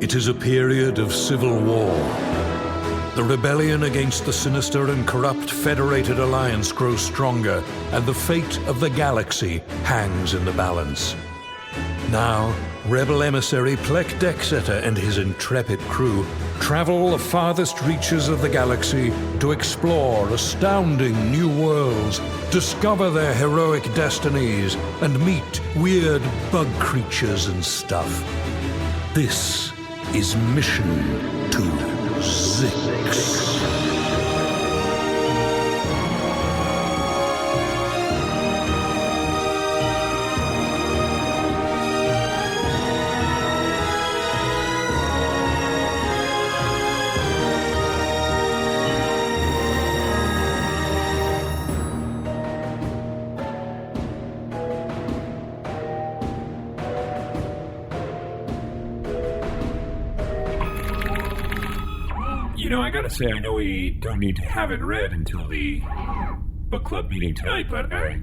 It is a period of civil war. The rebellion against the sinister and corrupt Federated Alliance grows stronger, and the fate of the galaxy hangs in the balance. Now, rebel emissary Pleck Decksetter and his intrepid crew travel the farthest reaches of the galaxy to explore astounding new worlds, discover their heroic destinies, and meet weird bug creatures and stuff. This is Mission to Zix. I gotta say, I know we don't need to have it read until the book club meeting tonight, but I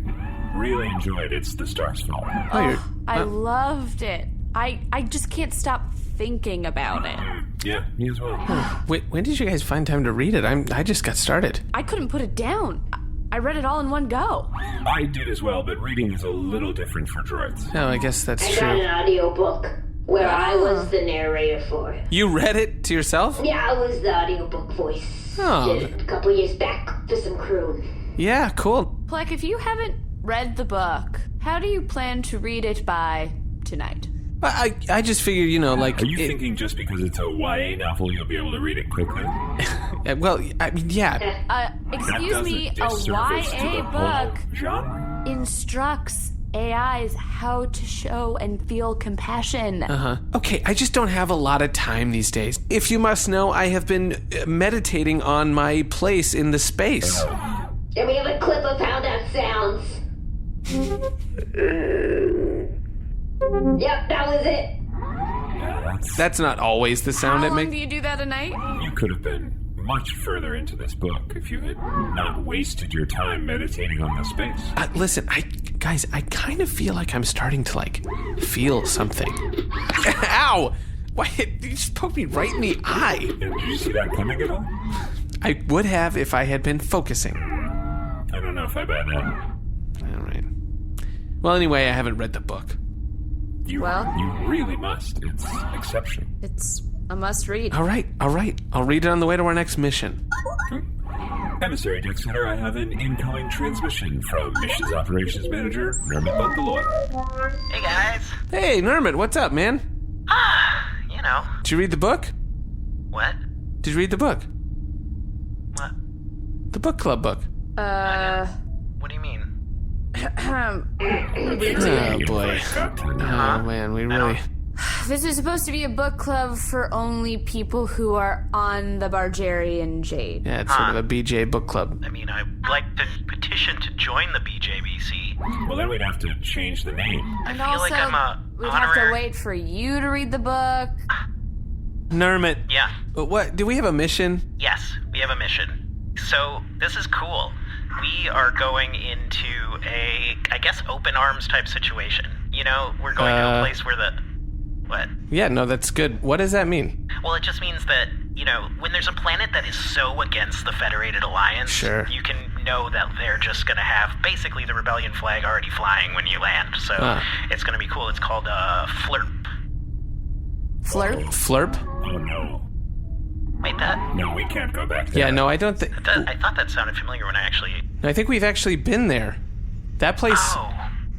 really enjoyed It's the Stars Fall. I loved it. I just can't stop thinking about it. Yeah, me as well. Wait, when did you guys find time to read it? I just got started. I couldn't put it down. I read it all in one go. I did as well, but reading is a little different for droids. Oh, I guess that's true. I got an audiobook where I was the narrator for it. You read it to yourself? Yeah, I was the audiobook voice. Oh. Did it a couple years back for some croon. Yeah, cool. Pleck, if you haven't read the book, how do you plan to read it by tonight? I just figured, Are you thinking just because it's a YA novel, you'll be able to read it quickly? Well, I mean, yeah. Excuse me, a YA book instructs AIs how to show and feel compassion. Okay, I just don't have a lot of time these days. If you must know, I have been meditating on my place in the space. And we have a clip of how that sounds. Yep, that was it. Yeah, That's not always the sound How it long makes. do you do that a night? You could have been much further into this book if you had not wasted your time meditating on the space. Listen, guys, I kind of feel like I'm starting to, feel something. Ow! Why, you just poked me right in the eye. Did you see that coming at all? I would have if I had been focusing. I don't know if I bet that. All right. Well, anyway, I haven't read the book. You really must. It's exceptional. It's a must read. All right. I'll read it on the way to our next mission. Emissary Decksetter, I have an incoming transmission from Missions Operations Manager, Nermut Bundaloy. Hey, guys. Hey, Nermut, what's up, man? Did you read the book? What? Did you read the book? What? The book club book. What do you mean? Oh, boy. Oh, man, we really... This is supposed to be a book club for only people who are on the Bargarean Jade. Yeah, it's sort of a BJ book club. I mean, I'd like to petition to join the BJBC. Well, then we'd have to change the name. And I feel like I'm a we'd have to wait for you to read the book. Nermut. Yeah. What? Do we have a mission? Yes, we have a mission. So, this is cool. We are going into a, I guess, open arms type situation. We're going to a place where the... What? Yeah, no, that's good. What does that mean? Well, it just means that, when there's a planet that is so against the Federated Alliance, sure, you can know that they're just going to have basically the rebellion flag already flying when you land. So it's going to be cool. It's called Flirp. Flirp? Flirp? Oh, no. Wait, that? No, we can't go back there. Yeah, no, I don't think... I thought that sounded familiar when I actually... I think we've actually been there. That place... Oh.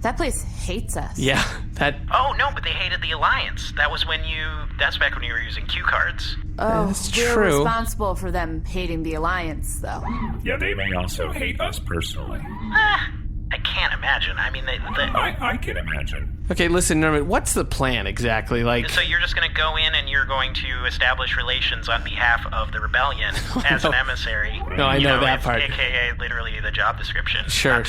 That place hates us. Yeah, that... Oh, no, but they hated the Alliance. That's back when you were using cue cards. Oh, that's we're true. responsible for them hating the Alliance, though. Yeah, they may also hate us personally. I can't imagine. I mean, I can imagine. Okay, listen, Nermut, what's the plan exactly? So you're just going to go in and you're going to establish relations on behalf of the rebellion as an emissary. No, I know that part. AKA literally the job description. Sure.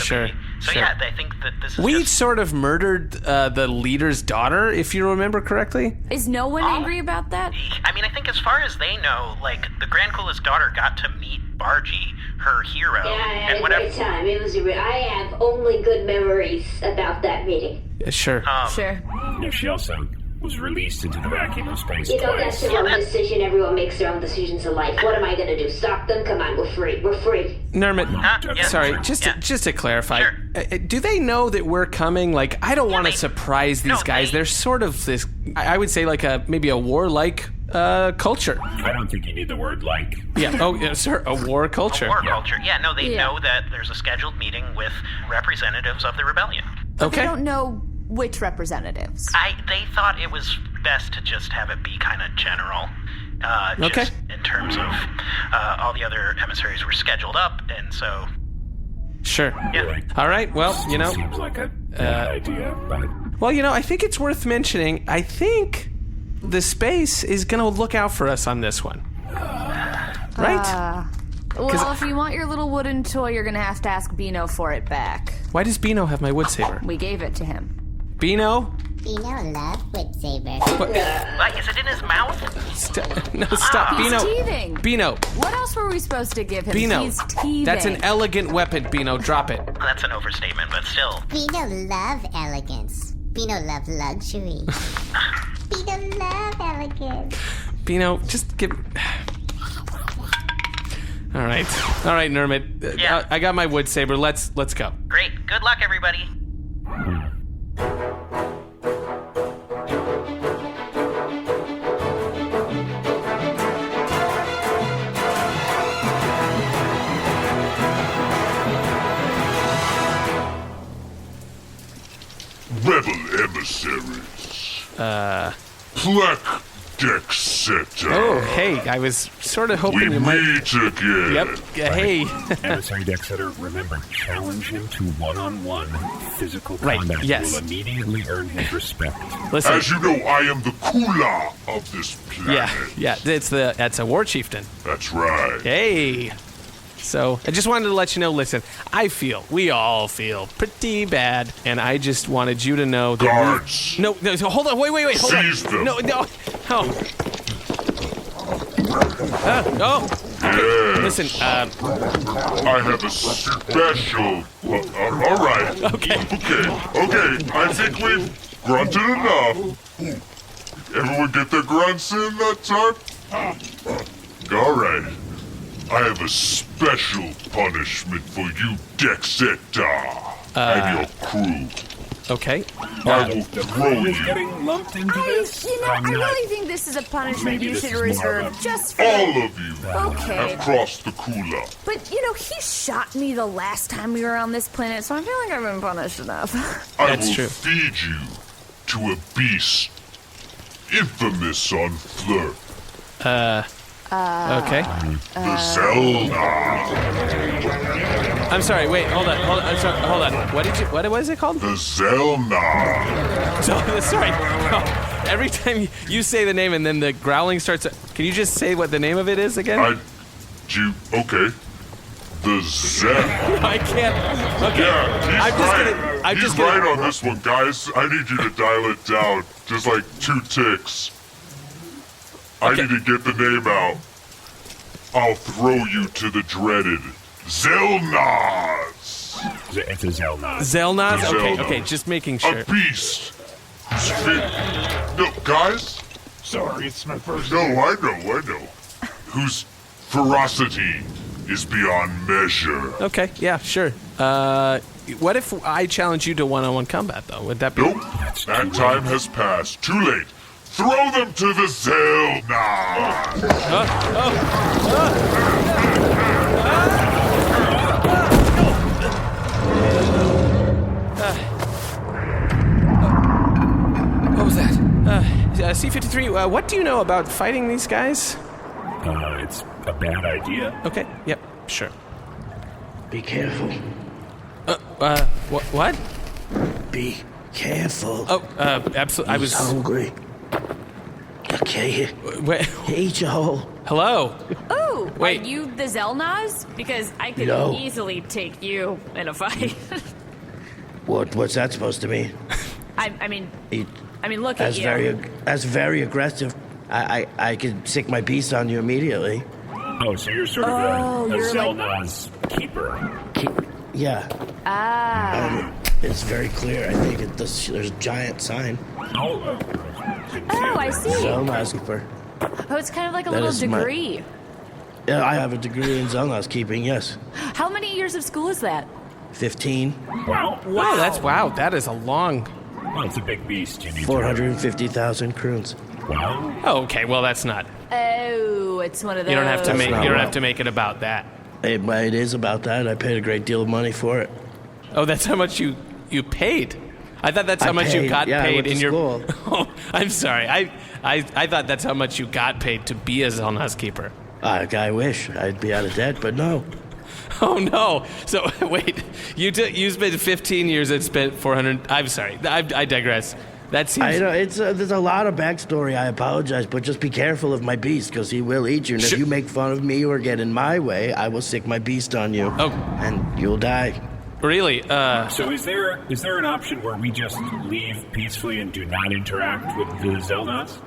Yeah, I think that this is We sort of murdered the leader's daughter, if you remember correctly. Is no one angry about that? I mean, I think as far as they know, the Grand Kula's daughter got to meet Bargie, her hero. Yeah, I had a great time. I have only good memories about that meeting. Sure. Sure. Yeah, she also was released into the vacuum of space You know, twice. that's their own decision. Everyone makes their own decisions in life. What am I gonna do? Stop them? Come on, we're free. We're free. Nermut, Yeah, sorry, sure. just to clarify, Sure. do they know that we're coming? Like, I don't want to they- surprise these no, guys. they- They're sort of this, I would say, like maybe a warlike culture. I don't think you need the word like. Yeah. Oh, yeah, sir, a war culture. War culture. Yeah, no, they know that there's a scheduled meeting with representatives of the rebellion. But Okay. they don't know which representatives. They thought it was best to just have it be kind of general. Okay. Just in terms of all the other emissaries were scheduled up, and so Sure. yeah. All right. Well, you know. Seems like a bad idea, but Well, you know, I think it's worth mentioning. I think the space is going to look out for us on this one. Right? Well, if you want your little wooden toy, you're gonna have to ask Beano for it back. Why does Beano have my wood saber? We gave it to him. Beano? Beano loves wood saber. Like, is it in his mouth? No, stop. He's Beano. teething. Beano. What else were we supposed to give him? Beano. He's teething. That's an elegant weapon, Beano. Drop it. That's an overstatement, but still. Beano love elegance. Beano love luxury. Beano love elegance. Beano, just give. All right, Nermut. Yeah. I got my wood saber. Let's go. Great. Good luck, everybody. Rebel emissaries. Pleck, Decksetter. Oh, hey, I was sort of hoping We you might. meet again. Yep. Hey. Emissary Decksetter, remember, challenge him to one-on-one physical Right, combat. yes. You will immediately earn his respect. Listen. As you know, I am the Kula of this planet. Yeah. That's a war chieftain. That's right. Hey. So, I just wanted to let you know, listen, we all feel pretty bad, and I just wanted you to know that Guards. No, so hold on, wait, hold on. Seize them. No. Oh. Yes. Listen, I have a special... all right. Okay. Okay, I think we've grunted enough. Everyone get their grunts in that time? All right. I have a special punishment for you, Decksetter, and your crew. okay. I will throw you, Getting lumped into this? I really think this is a punishment Maybe you this should is more reserve of a- just for... all of you, Okay. have crossed the Kula. But, he shot me the last time we were on this planet, so I feel like I've been punished enough. I That's will true. feed you to a beast infamous on Flirt, Okay. the Zellnaaz. I'm sorry, wait, hold on. I'm sorry, hold on. What was it called? The Zellnaaz. So, sorry. Every time you say the name and then the growling starts, can you just say what the name of it is again? Okay. The Zell. I can't. Okay. Yeah, he's He's right on this one, guys. I need you to dial it down, just like 2 ticks. I Okay. need to get the name out. I'll throw you to the dreaded Zellnaaz. It's a Zellnaaz. Zellnaaz? Zellnaaz. Okay, just making sure. A beast. whose No, guys. Sorry, it's my first. No, I know. Whose ferocity is beyond measure. Okay, yeah, sure. What if I challenge you to one-on-one combat, though? Would that be... Nope, that time has passed. Too late. Throw them to the Zellnaaz. What was that? C-53, what do you know about fighting these guys? It's a bad idea. Okay, yep, sure. Be careful. What? Be careful. Oh, absolutely. I was... hungry. Okay, Wait, eat your hole. hello? Ooh, Wait. are you the Zellnaaz? Because I could No. easily take you in a fight. What's that supposed to mean? I mean, Eat. look at you. That's very aggressive. I could sick my beast on you immediately. Oh, so you're sort of a you're like- Zellnaaz keeper. Yeah. Ah. It's very clear. I think there's a giant sign. Oh, Oh, I see. Zellnaaz keeper. Oh, it's kind of like a That little is my- degree. Yeah, I have a degree in Zellnaaz keeping, yes. How many years of school is that? 15. Wow. Wow, that is a long... Well, it's a big beast. You need 450,000 kroons. to... Wow. Oh, okay, well, that's not... Oh, it's one of those. You don't have to That's make. not You don't wrong. have to make it about that. It is about that. I paid a great deal of money for it. Oh, that's how much you paid. I thought that's how much you paid. got Yeah, I paid went to in your. school. Oh, I'm sorry. I thought that's how much you got paid to be a Zellnaaz keeper. I wish I'd be out of debt, but no. Oh no! So wait, you spent 15 years and spent 400. I'm sorry. I digress. That seems. I know there's a lot of backstory. I apologize, but just be careful of my beast, because he will eat you. And if you make fun of me or get in my way, I will sick my beast on you. Oh. And you'll die. Really? So is there an option where we just leave peacefully and do not interact with the Zellnaaz?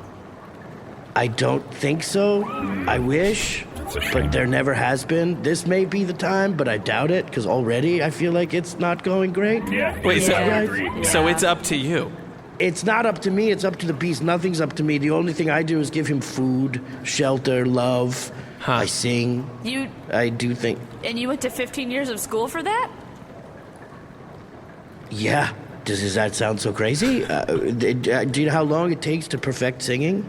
I don't think so. I wish, a shame. but there never has been. This may be the time, but I doubt it, because already I feel like it's not going great. Yeah. Wait, so- I agree. Yeah. So it's up to you. It's not up to me, it's up to the beast. Nothing's up to me. The only thing I do is give him food, shelter, love. Huh. I sing. I do think. And you went to 15 years of school for that? Yeah. Does that sound so crazy? Do you know how long it takes to perfect singing?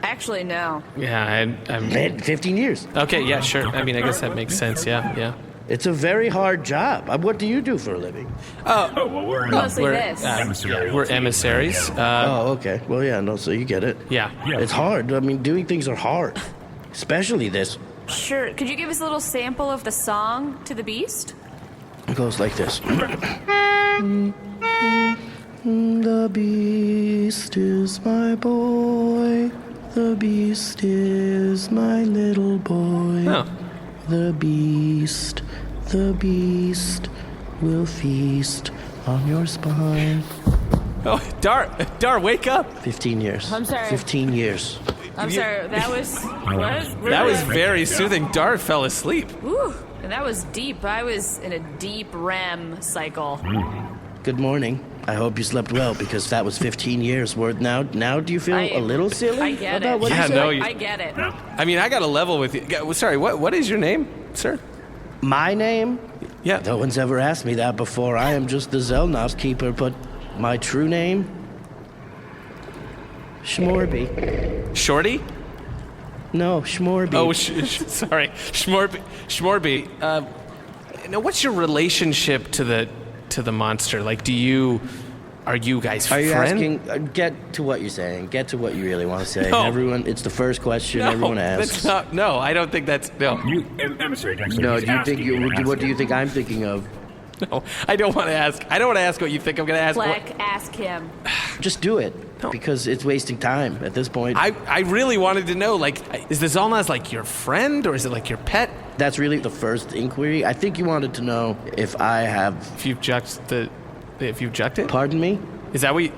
Actually, no. Yeah, I'm. Man, 15 years. Okay, yeah, sure. I mean, I guess that makes sense. Yeah. It's a very hard job. What do you do for a living? Oh, well, we're Mostly We're this. emissary. we're emissaries. Oh, okay. Well, yeah, no, so you get it. Yeah. It's hard. I mean, doing things are hard. Especially this. Sure. Could you give us a little sample of the song to the beast? It goes like this. The beast is my boy. The beast is my little boy. Oh. The beast will feast on your spine. Oh, Dar, wake up! 15 years. I'm sorry. 15 years. I'm sorry. That was what? That was very soothing. Dar fell asleep. Ooh, and that was deep. I was in a deep REM cycle. Good morning. I hope you slept well, because that was 15 years worth. Now do you feel a little silly I get about it. what Yeah, you said? no, I get it. I mean, I got to level with you. Sorry, what is your name, sir? My name? Yeah. No one's ever asked me that before. I am just the Zellnaaz keeper, but my true name? Shmorby. Shorty? No, Shmorby. Oh, sorry, Shmorby. Now, what's your relationship to the monster? Like, are you guys Are you friends? asking? Get to what you're saying. Get to what you really want to say. No. Everyone, it's the first question No, everyone that's asks. not. No, I don't think that's. No, You, emissary Decksetter. No, he's do you think asking what do you think I'm thinking of? no, I don't want to ask. I don't want to ask what you think I'm going to ask. Pleck, ask him. Just do it, because it's wasting time at this point. I really wanted to know, like, is the Zellnaaz like your friend or is it like your pet? That's really the first inquiry. I think you wanted to know if I have. If you've jucked it? Pardon me? Is that what you...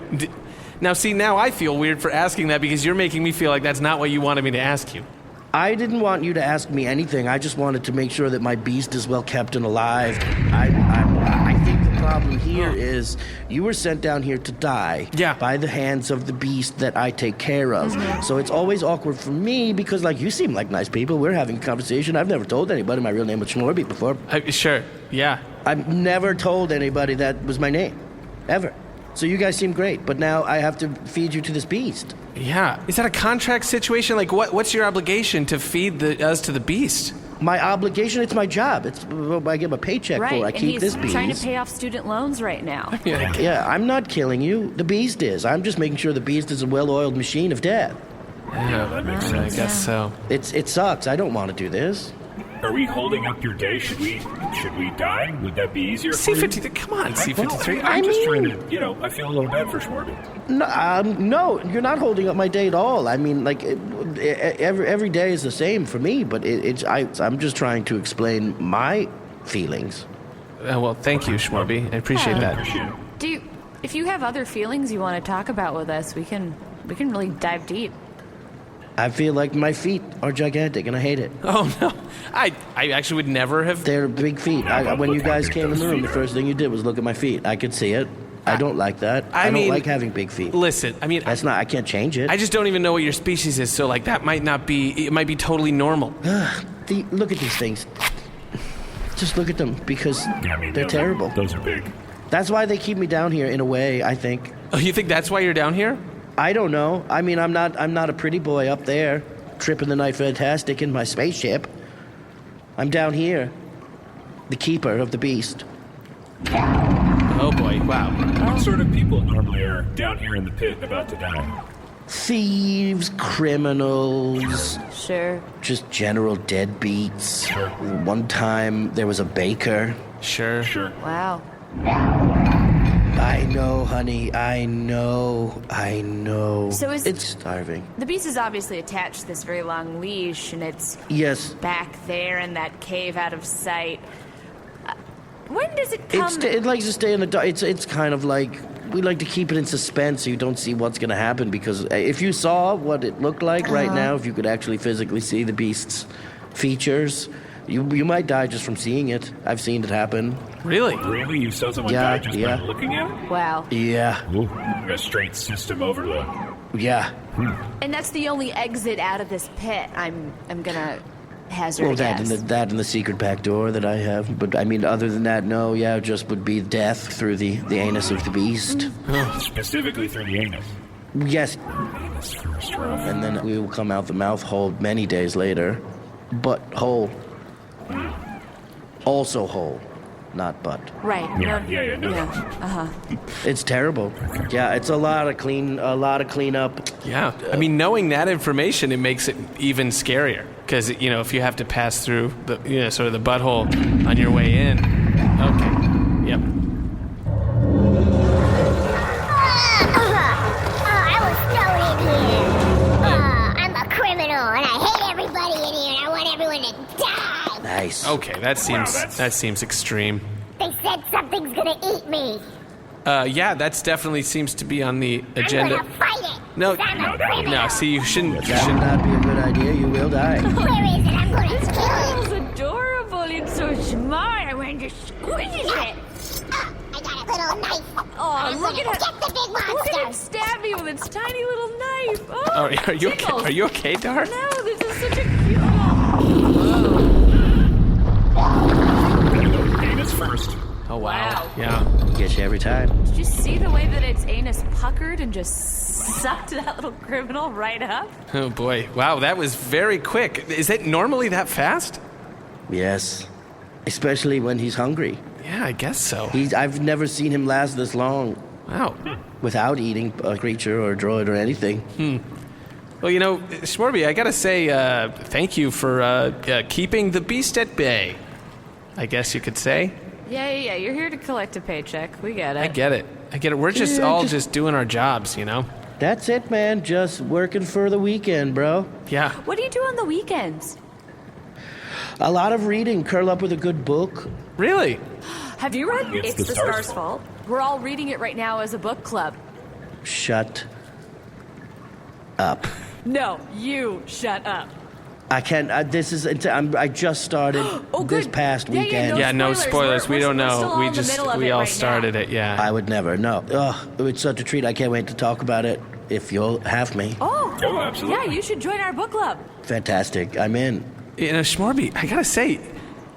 Now, see, now I feel weird for asking that because you're making me feel like that's not what you wanted me to ask you. I didn't want you to ask me anything. I just wanted to make sure that my beast is well kept and alive. I think the problem here is you were sent down here to die by the hands of the beast that I take care of. So it's always awkward for me because, like, you seem like nice people. We're having a conversation. I've never told anybody my real name was Shmorby before. Sure, yeah. I've never told anybody that was my name, ever. So you guys seem great, but now I have to feed you to this beast. Yeah. Is that a contract situation? Like, what's your obligation to feed us to the beast? My obligation, it's my job. It's what I get a paycheck Right, for. I and keep he's this beast. trying to pay off student loans right now. Yeah, I'm not killing you. The beast is. I'm just making sure the beast is a well-oiled machine of death. Yeah, that makes I sense. guess so. It sucks. I don't want to do this. Are we holding up your day? Should we die? Would that be easier for you? C-53, come on, C-53. I'm just trying to, I feel a little bad for Shmorby. No, you're not holding up my day at all. I mean, like, every day is the same for me, but I'm just trying to explain my feelings. Well, thank you, Shmorby. I appreciate that. Appreciate it. If you have other feelings you want to talk about with us, we can really dive deep. I feel like my feet are gigantic, and I hate it. Oh, no. I actually would never have... They're big feet. When you guys came in the room, the first thing you did was look at my feet. I could see it. I don't like that. I don't like having big feet. Listen, I mean... I can't change it. I just don't even know what your species is, so, like, that might not be... It might be totally normal. Look at these things. Just look at them, because they're terrible. Those are big. That's why they keep me down here, in a way, I think. Oh, you think that's why you're down here? I don't know. I mean, I'm not a pretty boy up there, tripping the night fantastic in my spaceship. I'm down here, the keeper of the beast. Oh boy, wow. What sort of people normally are down here in the pit about to die? Thieves, criminals. Sure. Just general deadbeats. Sure. One time, there was a baker. Sure. Wow. I know, honey. I know. So it's starving. The beast is obviously attached to this very long leash, and it's back there in that cave out of sight. When does it come? It likes to stay in the dark. It's kind of like we like to keep it in suspense so you don't see what's going to happen. Because if you saw what it looked like right now, if you could actually physically see the beast's features, you might die just from seeing it. I've seen it happen. Really? Really? You saw someone die just by looking at it? Wow. Yeah. Ooh, a straight system overload. Yeah. And that's the only exit out of this pit. I'm gonna hazard a guess. That and the secret back door that I have. But I mean, other than that, no. Yeah, it just would be death through the anus of the beast. Specifically through the anus. Yes. Anus first, rough. And then we will come out the mouth hole many days later. Butt hole. Also whole, not butt. Right. Yeah. It's terrible. Yeah, it's a lot of cleanup. Yeah. I mean, knowing that information, it makes it even scarier. Because, if you have to pass through the, sort of the butthole on your way in. Okay. Yep. I was thrown in here. I'm a criminal, and I hate everybody in here, and I want everyone to die. Nice. Okay, that seems extreme. They said something's gonna eat me. Yeah, that definitely seems to be on the agenda. I'm gonna fight it. No, see, you shouldn't. That would not be a good idea. You will die. Where is it? I'm gonna kill it. It's adorable. It's so smart. I want to squeeze it. I got a little knife. Oh, look at it. Get the big monster. Look at it stab me with its tiny little knife. Oh, Are you okay? Are you okay, Dar? No, this is such a cute. Anus first. Oh, wow. Wow. Yeah. Get you every time. Did you see the way that its anus puckered and just sucked that little criminal right up? Oh, boy. Wow, that was very quick. Is it normally that fast? Yes. Especially when he's hungry. Yeah, I guess so. I've never seen him last this long. Wow. Without eating a creature or a droid or anything. Well, Shmorby, I gotta say thank you for keeping the beast at bay. I guess you could say. Yeah. You're here to collect a paycheck. We get it. I get it. We're just doing our jobs, That's it, man. Just working for the weekend, bro. Yeah. What do you do on the weekends? A lot of reading. Curl up with a good book. Really? Have you read It's the Stars' Fault? We're all reading it right now as a book club. Shut up. No, you shut up. I can't. I just started this past weekend. Yeah, no spoilers. We don't know. We all right started now. it. Yeah. I would never. No. It's such a treat. I can't wait to talk about it. If you'll have me. Oh, absolutely. Yeah, you should join our book club. Fantastic. I'm in. Shmorby, I gotta say,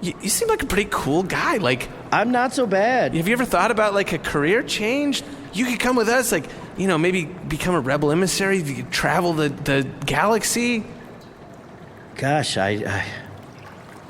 you seem like a pretty cool guy. Like, I'm not so bad. Have you ever thought about like a career change? You could come with us, like, maybe become a rebel emissary. You could travel the galaxy. Gosh, I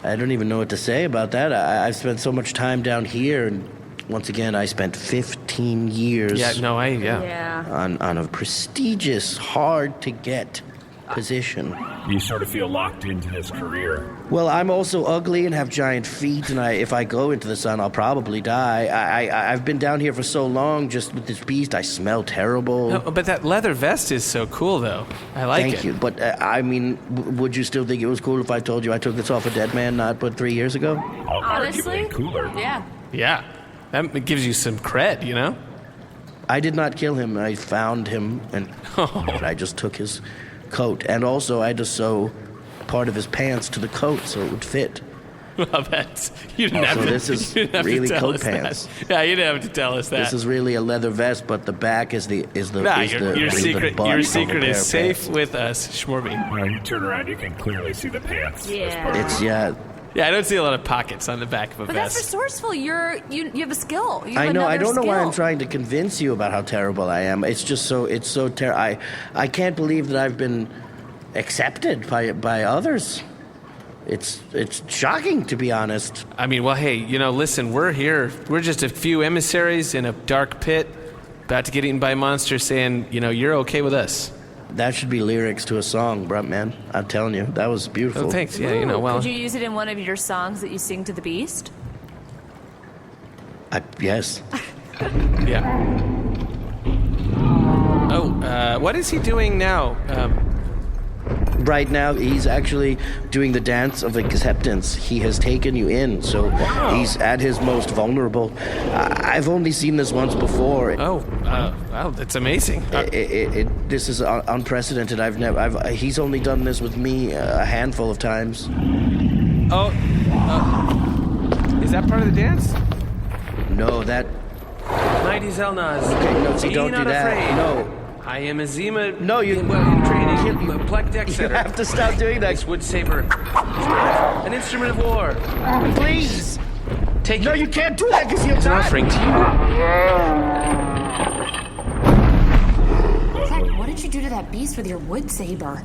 don't even know what to say about that. I've spent so much time down here, and once again, I spent 15 years. On a prestigious, hard to get position. You sort of feel locked into this career. Well, I'm also ugly and have giant feet, and if I go into the sun, I'll probably die. I've been down here for so long, just with this beast. I smell terrible. No, but that leather vest is so cool, though. I like it. Thank you. But, would you still think it was cool if I told you I took this off a dead man not but 3 years ago? Honestly? Cooler. Yeah. Yeah. That gives you some cred, I did not kill him. I found him, and I just took his coat. And also, I had to sew part of his pants to the coat so it would fit. Well, you didn't have So to. this is you didn't have really to tell coat us pants. That. Yeah, you didn't have to tell us that. This is really a leather vest, but the back is the your secret. butt Your of a secret pair is of safe pants. with us, Shmorby. When you turn around, you can clearly see the pants. Yeah. Yeah, I don't see a lot of pockets on the back of a But vest. that's resourceful. You have a skill. You have I know. I don't know why skill. I'm trying to convince you about how terrible I am. It's just so. It's so terrible. I can't believe that I've been accepted by others. It's shocking, to be honest. I mean, well, hey, listen, we're here. We're just a few emissaries in a dark pit, about to get eaten by monsters, saying, you're okay with us. That should be lyrics to a song, bruh, man. I'm telling you, that was beautiful. Oh, thanks. Yeah, Could you use it in one of your songs that you sing to the beast? Yes. Yeah. Oh, what is he doing now? Right now, he's actually doing the dance of acceptance. He has taken you in, so he's at his most vulnerable. I've only seen this once before. Wow, that's amazing. This is unprecedented. He's only done this with me a handful of times. Is that part of the dance? No, that... Mighty Zellnaaz. Okay, no, so Be don't not do that. afraid. No. I am Azima. No, you training. Pleck You Decksetter. have to stop doing that. This wood saber. An instrument of war. Please. Take No, it. you can't do that because you're It's an not. offering to you. Zach, what did you do to that beast with your wood saber?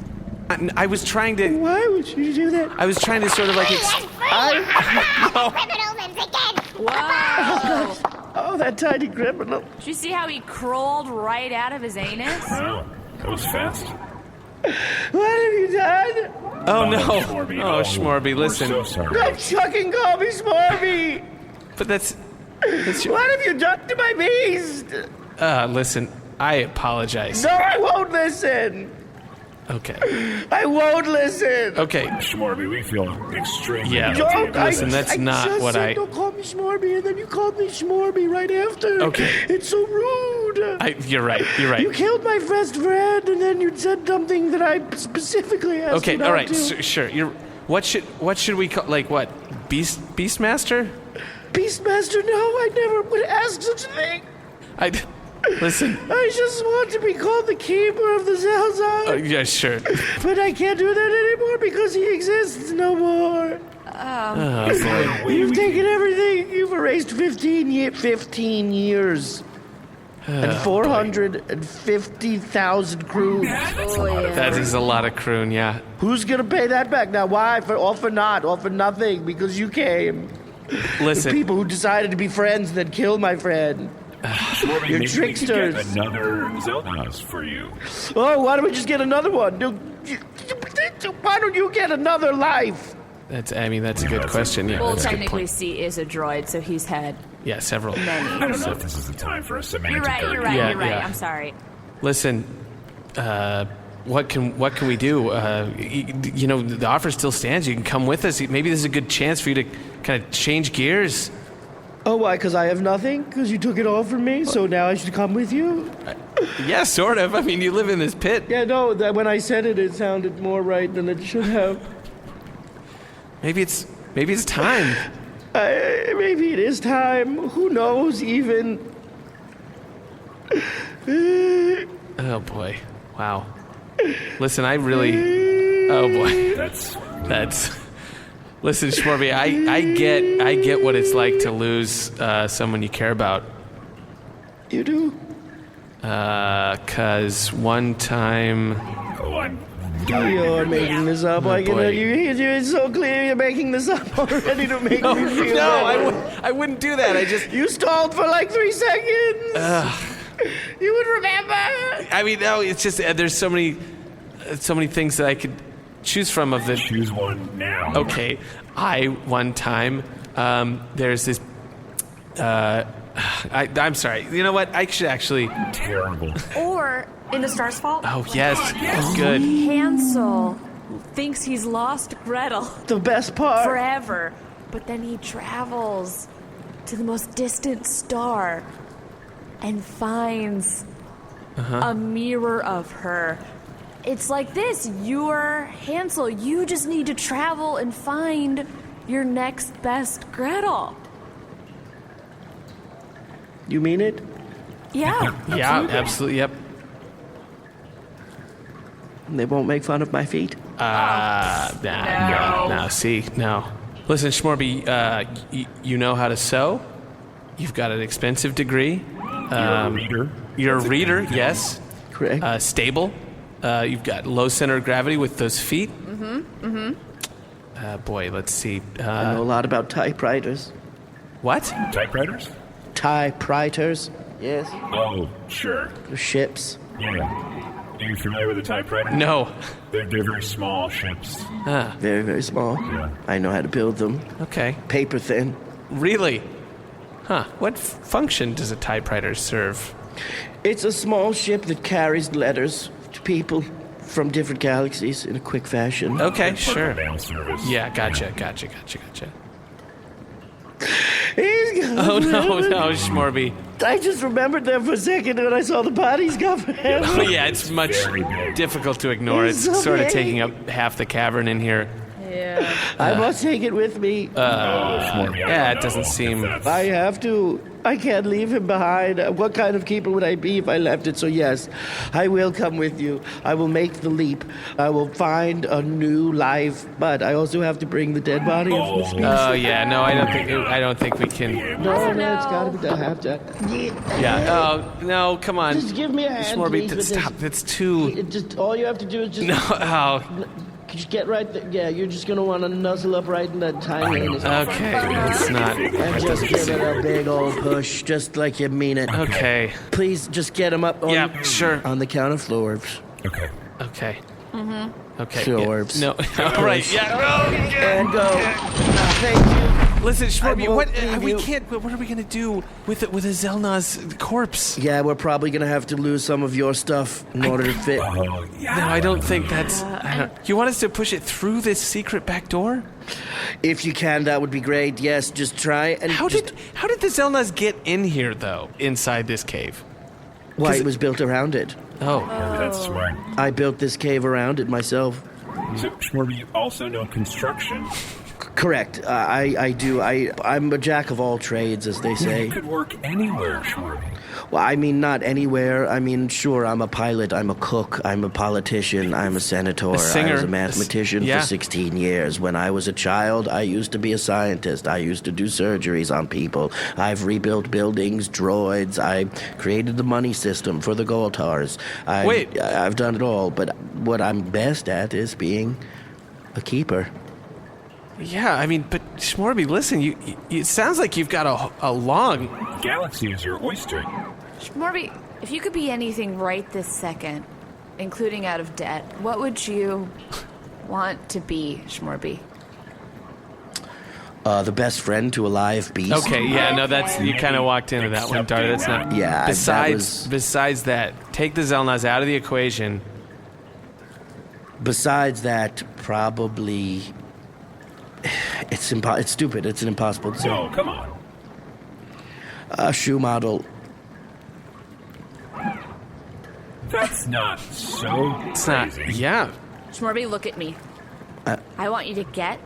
I was trying to. Why would you do that? I was trying to sort of like. Criminal limbs again. Whoa! Oh, that tiny criminal. Did you see how he crawled right out of his anus? Wow, that was fast. What have you done? Oh no! Shmorby. Oh, Shmorby, listen. We're so sorry. Don't fucking call me Shmorby. But that's your. What have you done to my beast? Listen. I apologize. No, I won't listen. Okay. I won't listen. Okay. Shmorby, we feel extremely Yeah. guilty about Listen, this. that's not just what said, I. Don't call me Shmorby, and then you called me Shmorby right after. Okay. It's so rude. You're right. You're right. You killed my best friend, and then you said something that I specifically asked you Okay. not All right. to. Sure. What should we call, like, what? Beastmaster? Beastmaster, no, I never would ask such a thing. Listen. I just want to be called the keeper of the Zellnaaz. Yeah, sure. But I can't do that anymore because he exists no more. You've taken everything. You've erased 15 years. And 450,000 crew. That is a lot of croon, yeah. Who's going to pay that back? Now, why? All for nothing, because you came. Listen. The people who decided to be friends then killed my friend. Shmorby, You're maybe tricksters. we could get another Zellnaaz for you. Oh, why don't we just get another one? Why don't you get another life? That's a good question. Yeah, Well, that's a good technically, point. C is a droid, so he's had Yeah, several. many. I don't know if this is the time for a semantic You're right. argument. Yeah. I'm sorry. Listen, what can we do? The offer still stands. You can come with us. Maybe this is a good chance for you to kind of change gears. Oh, why? Because I have nothing? Because you took it all from me, so now I should come with you? Yeah, sort of. I mean, you live in this pit. Yeah, no, when I said it, it sounded more right than it should have. Maybe it's time. Maybe it is time. Who knows, even? Oh boy! Wow. Listen, I really. Oh boy. That's. Listen, Shmorby, I get what it's like to lose someone you care about. You do? 'Cause one time. Go on. You're making this up. It's so clear you're making this up already to make me feel better. I wouldn't do that. You stalled for like 3 seconds. You would remember. I mean, no, it's just there's so many things that I could choose from of the. Choose one now. Okay, one time there's this. I'm sorry. You know what? I should actually. Terrible. Or in The Stars Fall. Oh yes, good. Hansel thinks he's lost Gretel The best part. forever, but then he travels to the most distant star and finds a mirror of her. It's like this. You're Hansel. You just need to travel and find your next best Gretel. You mean it? Yeah. Yeah, absolutely. Yep. They won't make fun of my feet? No. See, no. Listen, Shmorby, you know how to sew. You've got an expensive degree. You're a reader. You're a reader, yes. Correct. Stable. You've got low center of gravity with those feet. Boy, let's see. I know a lot about typewriters. What? Typewriters? Typewriters? Yes. Oh, sure. Ships. Yeah. Are you familiar with a typewriter? No. They're very small ships. Very, very small. Yeah. I know how to build them. Okay. Paper thin. Really? Huh. What function does a typewriter serve? It's a small ship that carries letters to people from different galaxies in a quick fashion. Okay, sure. Mail service. Yeah, gotcha. He's gonna Oh, no, remember. Shmorby. I just remembered them for a second when I saw the bodies go for him. Oh, yeah, it's much difficult to ignore. It's It's so sort of big. taking up half the cavern in here. Yeah. I must take it with me. Yeah, it doesn't seem... I have to. I can't leave him behind. What kind of keeper would I be if I left it? So yes, I will come with you. I will make the leap. I will find a new life, but I also have to bring the dead body of Miss Beast. Oh, yeah, no, I don't think we can... No, it's gotta be done. I have to. Yeah, oh, no, come on. Just give me a hand, Shmorby, please, stop, that's too... It just all you have to do is just. No, oh, Just get right there. Yeah, you're just gonna want to nuzzle up right in that tiny anus. okay, it's not... And just give it a big old push, just like you mean it. Okay, Please, just get him up on, yeah, sure. on the count of floors. Okay. Okay. Okay. Dwarves. No, all right, yeah. And go. Thank you. Listen, Shmorby, won't what leave we you. can't. What are we gonna do with a Zellnaaz corpse? Yeah, we're probably gonna have to lose some of your stuff in order to fit. Oh, No, I don't think that's. You want us to push it through this secret back door? If you can, that would be great. Yes, just try and. How did the Zellnaaz get in here though? Inside this cave? Why it was built around it. Oh, that's smart. I built this cave around it myself. So, Shmorby, you also know construction. Correct. I do. I'm a jack of all trades, as they You say. could work anywhere, Shmorby. Well, I mean, not anywhere. I mean, sure, I'm a pilot, I'm a cook, I'm a politician, I'm a senator. A singer. I was a mathematician Yeah. for 16 years. When I was a child, I used to be a scientist. I used to do surgeries on people. I've rebuilt buildings, droids. I created the money system for the Goltars. I've done it all, but what I'm best at is being a keeper. yeah. I mean, but Shmorby, listen. You it sounds like you've got a long. Galaxy is your oyster. Shmorby, if you could be anything right this second, including out of debt, what would you want to be, Shmorby? The best friend to a live beast. Okay, yeah, no, that's you kind of walked into that one, Dar. That's not. Yeah, Besides that, take the Zellnaaz out of the equation. Besides that, probably it's stupid. It's an impossible decision. No, come on. A shoe model. That's not so It's not. crazy. Yeah. Shmorby, look at me. I want you to get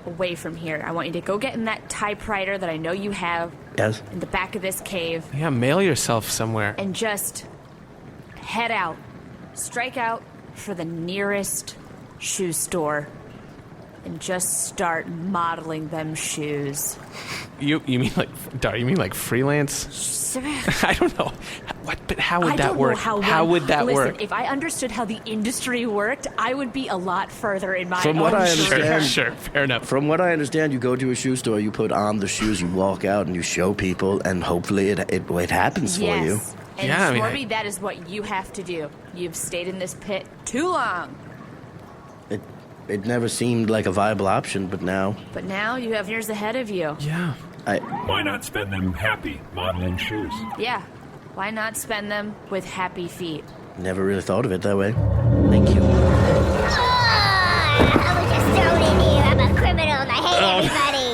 away from here. I want you to go get in that typewriter that I know you have Yes. in the back of this cave Yeah. Mail yourself somewhere. and just head out. Strike out for the nearest shoe store and just start modeling them shoes. You mean like Dar? You mean like freelance? I don't know. What? But how would I that don't work? know How would that Listen, work? if I understood how the industry worked, I would be a lot further in my From what own I career. understand- Sure. Fair enough. From what I understand, you go to a shoe store, you put on the shoes, you walk out, and you show people, and hopefully it happens for you. Yes. And Yeah, I mean, Shmorby, that is what you have to do. You've stayed in this pit too long. It never seemed like a viable option, but now But now you have years ahead of you. Yeah. Why not spend them happy modeling shoes? Yeah. Why not spend them with happy feet? never really thought of it that way. Thank you. I was just thrown in here. I'm a criminal and I hate everybody.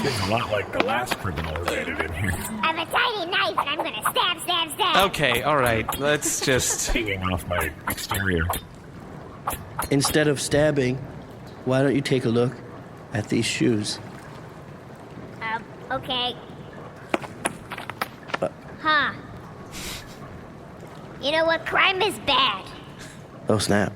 It's a lot like the last criminal who made it in here. I have a tiny knife and I'm gonna stab. Okay. All right. Let's just. Taking off my exterior. Instead of stabbing, why don't you take a look at these shoes. Okay. Huh. You know what? Crime is bad. Oh, snap.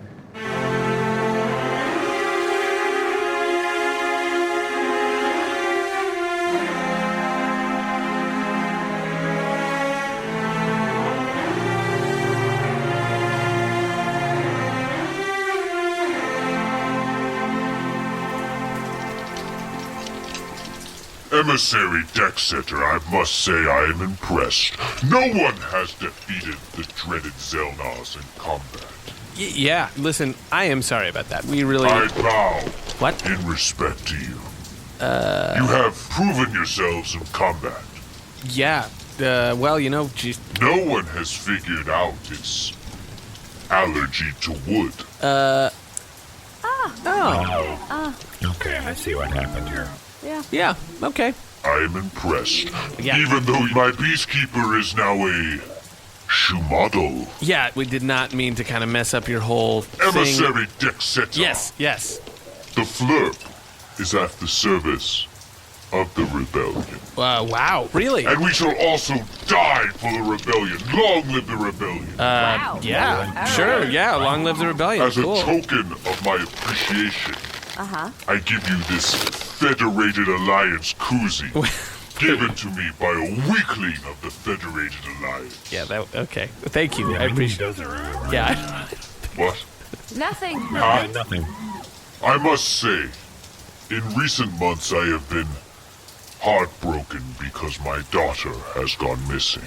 Emissary Decksetter, I must say I am impressed. No one has defeated the dreaded Zellnaaz in combat. Yeah, listen, I am sorry about that. We really... I bow. What? In respect to you. You have proven yourselves in combat. Yeah, well, you know, geez. No one has figured out its allergy to wood. Okay, I see what happened here. Yeah, okay. I am impressed. Yeah. Even though my peacekeeper is now a shoe model. Yeah, we did not mean to kind of mess up your whole Emissary thing. Decksetter. Yes. The flurp is at the service of the rebellion. Wow, really? And we shall also die for the rebellion. Long live the rebellion. Wow. Yeah, sure, yeah, long live the rebellion. As cool. a token of my appreciation, I give you this Federated Alliance koozie, given to me by a weakling of the Federated Alliance. Yeah, okay. Thank you, I appreciate it. Yeah. What? Nothing. Nothing. I must say, in recent months I have been heartbroken because my daughter has gone missing.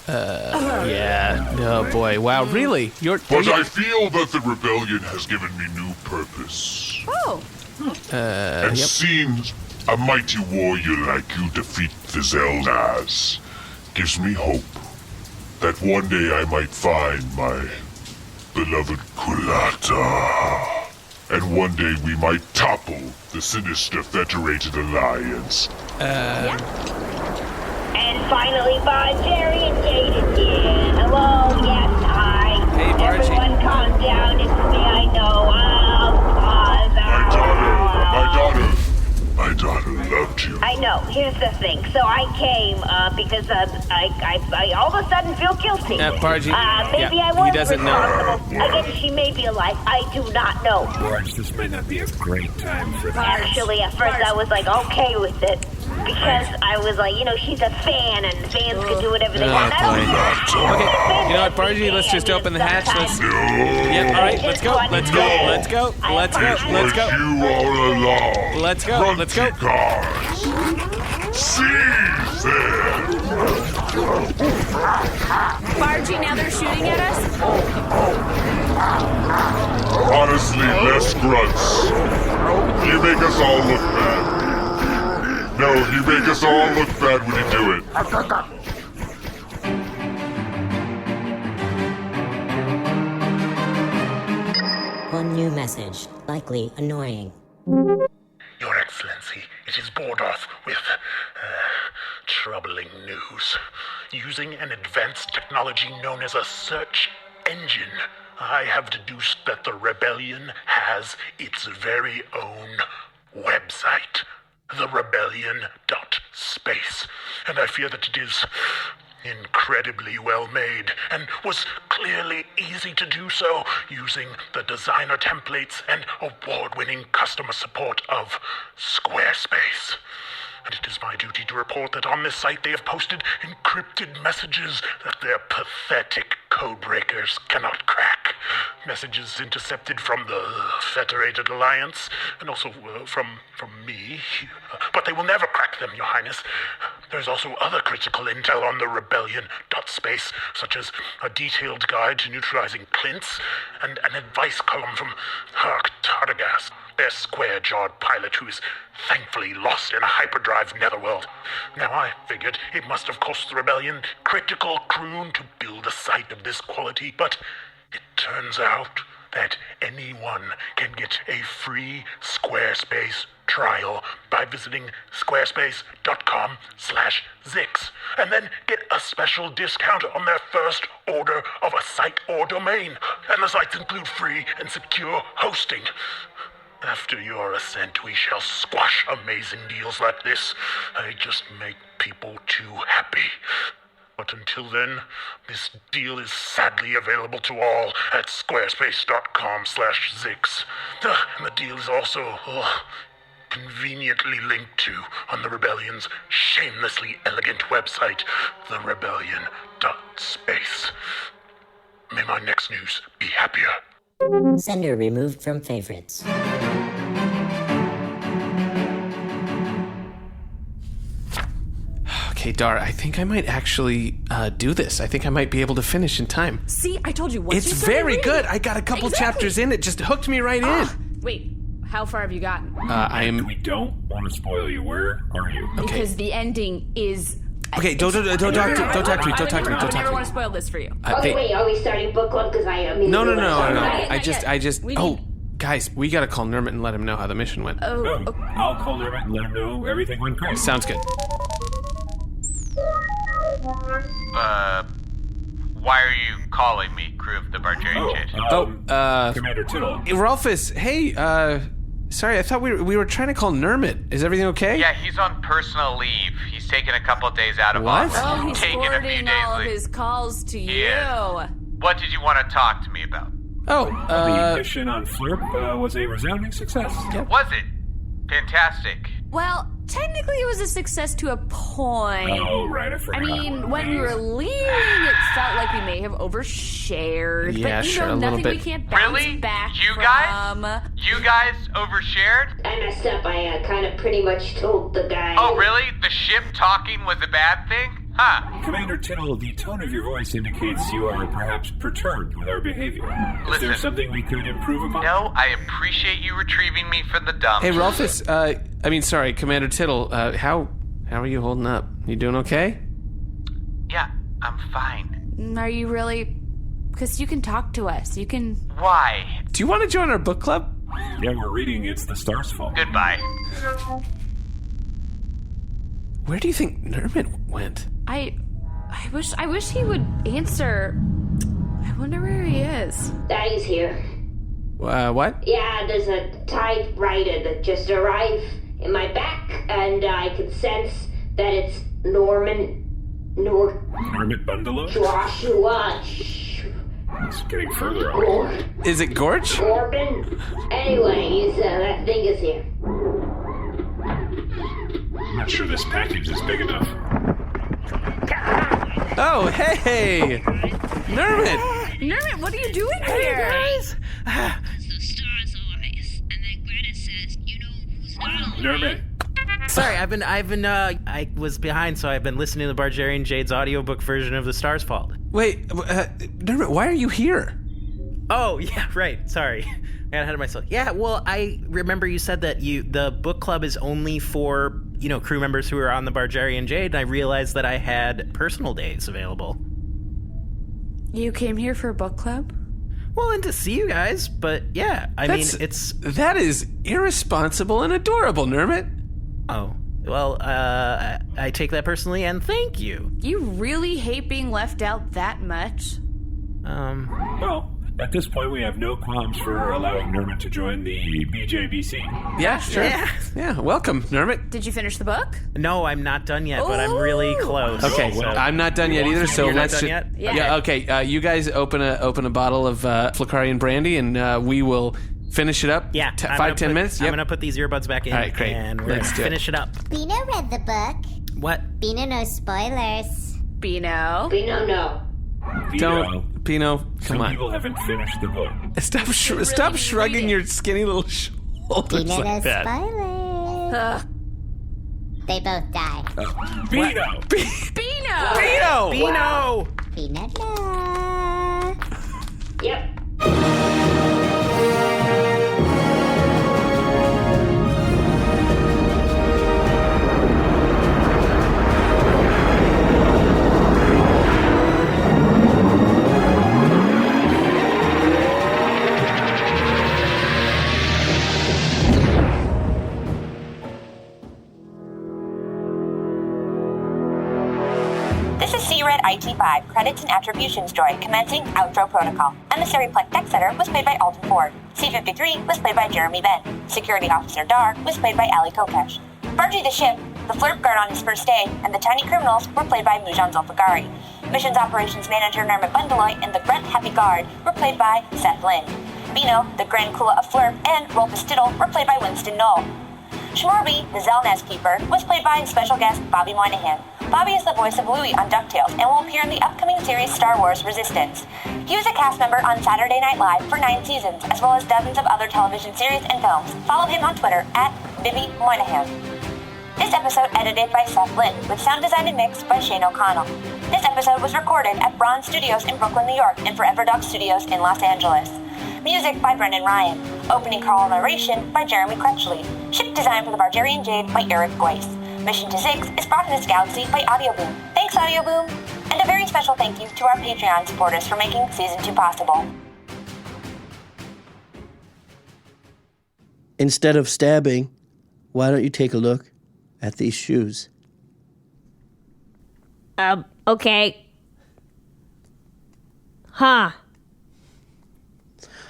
Yeah. Oh boy. Wow. Really? But I feel that the rebellion has given me new purpose. Oh. And seeing a mighty warrior like you defeat the Zellnaaz gives me hope that one day I might find my beloved Kula. And one day we might topple the sinister Federated Alliance. And finally, Bargie and Jade again. Hello, yes, hi. Hey, Bargie. Everyone calm down, it's me, I know. I'll pause. My daughter loved you. I know. Here's the thing. So I came because I all of a sudden feel guilty. Bargie. Maybe I he was doesn't know. responsible. Again, she may be alive. I do not know. Barge, this may not be a great time for that. Actually, at first I was like okay with it because I was like, you know, she's a fan and fans can do whatever they want. Okay. You know what, Bargie? Let's just open the hatch. Let's. Yeah. All right. Let's go. Let's go. Let's go. Let's go. Let's go. You all along. Let's go. Let's go. Cars. Seize them. Bargie, now they're shooting at us? Honestly, less grunts. You make us all look bad. No, you make us all look bad when you do it. One new message, likely annoying. Your Excellency, it is Bordoth with troubling news. Using an advanced technology known as a search engine, I have deduced that the rebellion has its very own website. therebellion.space, and I fear that it is incredibly well made and was clearly easy to do so using the designer templates and award-winning customer support of Squarespace. And it is my duty to report that on this site they have posted encrypted messages that their pathetic codebreakers cannot crack. Messages intercepted from the Federated Alliance and also from me. But they will never crack them, Your Highness. There's also other critical intel on the rebellion.space, such as a detailed guide to neutralizing Clintz and an advice column from Herc Tardagas, their square-jawed pilot who is thankfully lost in a hyperdrive netherworld. Now I figured it must have cost the rebellion critical croon to build a site of this quality, but it turns out that anyone can get a free Squarespace trial by visiting squarespace.com/Zix and then get a special discount on their first order of a site or domain. And the sites include free and secure hosting. After your ascent, we shall squash amazing deals like this. I just make people too happy. But until then, this deal is sadly available to all at squarespace.com/Zix. And the deal is also conveniently linked to on the Rebellion's shamelessly elegant website, therebellion.space. May my next news be happier. Sender removed from favorites. Okay, Dar, I think I might actually do this. I think I might be able to finish in time. See, I told you once. It's very good. I got a couple chapters in. It just hooked me right in. Wait, how far have you gotten? We don't want to spoil you. Where are you? Okay. Because the ending is... Okay, don't talk to me. Don't talk to me. I never want to spoil this for you. Wait, are we starting book club? Because No. I just. Guys, we gotta call Nermut and let him know how the mission went. I'll call Nermut and let him know everything went great. Sounds good. Why are you calling me, crew of the Bargarean Jade? Commander Tiddle. Rolphus, hey, sorry, I thought we were trying to call Nermut. Is everything okay? Yeah, he's on personal leave. He's taking a couple of days out of What? office. Oh, he's taking a few forwarding days all of leave. his calls to you. Yeah. What did you want to talk to me about? The mission on Flirp was a resounding success. Was it? Fantastic. Well, technically it was a success to a point. Oh, right, I forgot. I mean, when we were leaving, it felt like we may have overshared. Yeah, but, sure, a little nothing bit. we can't bounce Really? back You from. guys? You guys overshared? I messed up. I kind of pretty much told the guy. Oh, really? The ship talking was a bad thing? Huh. Commander Tiddle, the tone of your voice indicates you are perhaps perturbed with our behavior. Is there something we could improve upon? No, I appreciate you retrieving me from the dump. Hey, Rolphus, sorry, Commander Tiddle, how are you holding up? You doing okay? Yeah, I'm fine. Are you really? Because you can talk to us. You can... Why? Do you want to join our book club? Yeah, we're reading It's the Stars' Fault. Goodbye. Where do you think Nermut went? I wish he would answer. I wonder where he is. Daddy's here. What? Yeah, there's a typewriter that just arrived in my back, and I can sense that it's Nermut Bundaloy? Joshua. It's getting further away. Is it Gorge? Corbin. Anyway, that thing is here. I'm not sure this package is big enough. Oh, hey! Nermut! Nermut, what are you doing here? Guys! Nermut. Sorry, I was behind, so I've been listening to the Bargarean Jade's audiobook version of The Stars' Fault. Wait, Nermut, why are you here? Oh, yeah, right. Sorry. I got ahead of myself. Yeah, well, I remember you said that the book club is only for, crew members who are on the Bargarean Jade, and I realized that I had personal days available. You came here for a book club? Well, and to see you guys, but yeah, that is irresponsible and adorable, Nermut. Oh, well, I take that personally, and thank you. You really hate being left out that much? Well, at this point, we have no qualms for allowing Nermut to join the BJBC. Yeah, sure. Yeah, welcome, Nermut. Did you finish the book? No, I'm not done yet, but I'm really close. Okay, I'm not done yet either, so You're let's... not done yet? Yeah, okay. You guys open a bottle of Zolfaghari brandy, and we will finish it up. Yeah, 5-10 minutes. I'm gonna put these earbuds back in. All right, great. And we're gonna finish it up. Beano read the book. What? Beano, no spoilers. Beano? Beano, no. Don't, Beano, come Some on. people haven't finished the book. Stop shrugging your skinny little shoulders Beano, no like that. spoilers. They both die. Beano! Beano! Beano! Beano. Yep. IT5 Credits and Attributions droid commencing outro protocol. Emissary Pleck Decksetter was played by Alden Ford. C-53 was played by Jeremy Benn. Security Officer Dar was played by Allie Kokesh. Bargie the ship, the flirt guard on his first day, and the tiny criminals were played by Moujan Zolfaghari. Missions Operations Manager Nermut Bundaloy and the Grunt Happy Guard were played by Seth Lynn. Beano, the Grand Kula of Flirt, and Rolphus Tiddle were played by Winston Noel. Shmorby, the Zellnaaz keeper, was played by special guest Bobby Moynihan. Bobby is the voice of Louie on DuckTales and will appear in the upcoming series Star Wars Resistance. He was a cast member on Saturday Night Live for 9 seasons, as well as dozens of other television series and films. Follow him on Twitter @Bibby Moynihan. This episode edited by Seth Lynn, with sound design and mix by Shane O'Connell. This episode was recorded at Bronze Studios in Brooklyn, New York, and Forever Dog Studios in Los Angeles. Music by Brendan Ryan. Opening crawl narration by Jeremy Crutchley. Ship design for the Bargarean Jade by Eric Geusz. Mission to Zix is brought in this galaxy by Audioboom. Thanks, Audioboom! And a very special thank you to our Patreon supporters for making Season 2 possible. Instead of stabbing, why don't you take a look at these shoes? Okay. Huh.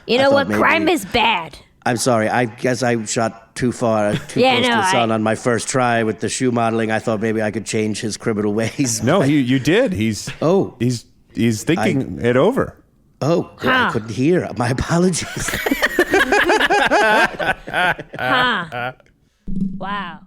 You know what? Crime is bad. I'm sorry. I guess I shot too far, too close to the sun on my first try with the shoe modeling. I thought maybe I could change his criminal ways. No, you did. He's thinking it over. Oh, good. I couldn't hear. My apologies. Wow.